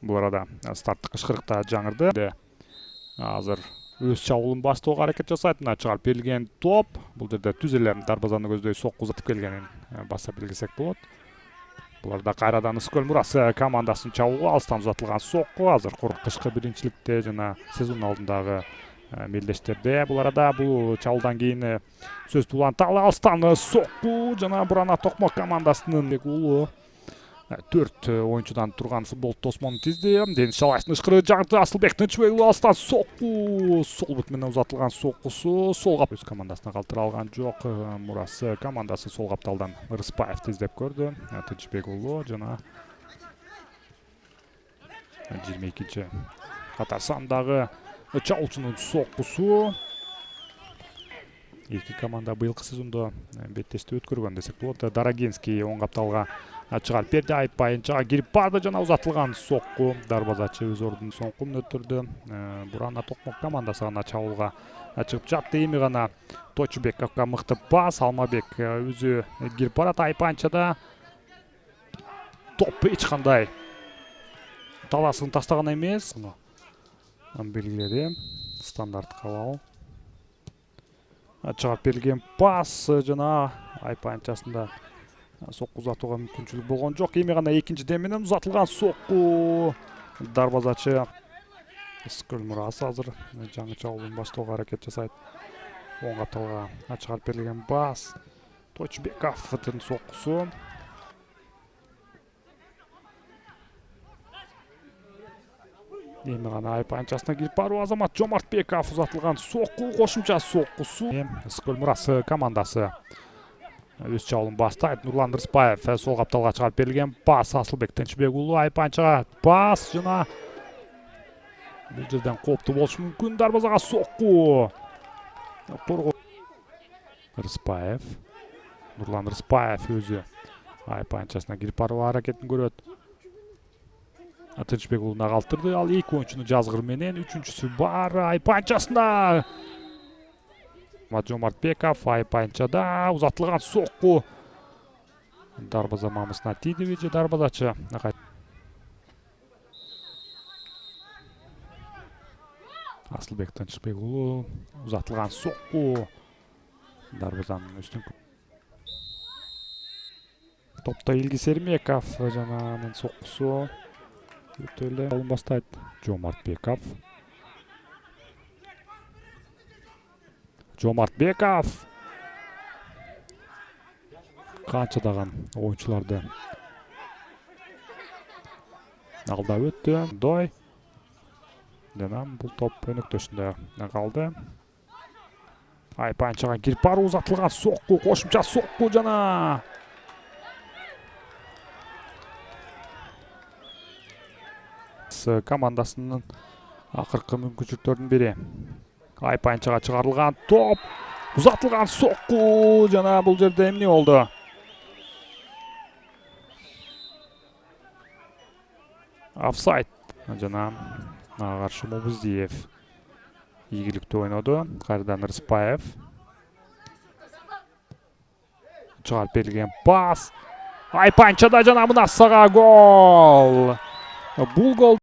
Bu arada starttык кычкырыкта жаңырды. Азыр өз чабуулун баштоого аракет жасайт. Мына чыгарып берилген топ. Бул жерде түзелер дарбазаны көздөй сокку узатып келгенин баса билгисек болот. Буларда кайрадан Ысыкөл Мурасы командасынын чабуулу алыстан узатылган сокку. Азыр кышкы биринчиликте жана сезон алдындагы мелдештерде. Бул арада бул чабуулдан кийин сөз туулган так алыстан сокку жана Бурана Токмок командасынын улуу 4 oyuncudan turgan futbol Tosmon'u tizdi. Deniz Şalay'ın ışkırığı жаңырды. Асылбек Тынчыбекұлы алыстан соққу. Сол бутменен uzatılgan соққысы. Сол қап өз командасына қалтыра алған жоқ. Мурасы командасы сол қапталдан Рыспаев тиздеп көрді. Тынчыбекұлы жана 22-ci қатар сандағы чабуулчунун соққысы. Эки команда быйылкы сезондо беттешти өткөргөн десек болот. Дарагинский оң капталга чыгарып берди. Айпайынчага кирип барды жана узатылган сокку. Дарбазачы өз ордунун соңкун өттүрдү. Бурана Токмок командасы гана чабуулга чыгып жатты. Эми гана Тойчубековго мыкты пас. Алмабек өзү кирип барат. Айпайынчада топ эч кандай таласын тастаган эмес. Белгиледи. Стандарт кабыл. Чыгарып берилген пас жана Айпайынчасында сокку узатууга мүмкүнчүлүк болгон жок. Эми гана экинчиден менен узатылган сокку. Дарбазачы Ысыкөл Мурасы азыр жаңы чабуулун баштоого аракет жасайт. Оң капталга чыгарып берилген пас. Тойчубековдун соккусу. Эми гана Айпайынчасына кирип баруу Азамат Жомартбеков узатылган сокку, кошумча соккусу. Ысыкөл Мурасы командасы өз чабуулун баштайт. Нурлан Рыспаев сол капталга чыгарып берилген пас. Асылбек Тынчыбекұлы Айпайынчага пас жана бул жерден кооптуу болушу мүмкүн. Дарбазага сокку. Рыспаев. Нурлан Рыспаев өзү Айпайынчасына кирип баруу аракетин көрөт. Тынчыбекұлуна калтырды. Ал эки оюнчунун жазгыр менен үчүнчүсү бар. Айпайынчасына Жомартбеков Айпайынчада узатылган сокку. Дарбаза мамысына тийди же дарбазачы. Асылбек Тынчыбекұлы узатылган сокку. Дарбазанын үстүн. Топто Илгиз Эрмеков жана анын соккусу. Өтөлө алын баштайт Жомартбеков. Жомартбеков канчадаган оюнчуларды алда өттү. Дой жана бул топ өнөктөшүндө калды. Айпайынчага кирип баруу узатылган сокку, кошумча сокку жана командасынын акыркы мүмкүнчүлүктөрүнүн бири. Айпайынчага чыгарылган топ, узатылган сокку жана бул жерде эмне болду? Офсайд жана каршы Мобуздиев ийгиликтүү ойноду. Кайрадан Рыспаев. Чыгарып берилген пас. Айпайынчада жана мына сага гол. Бул гол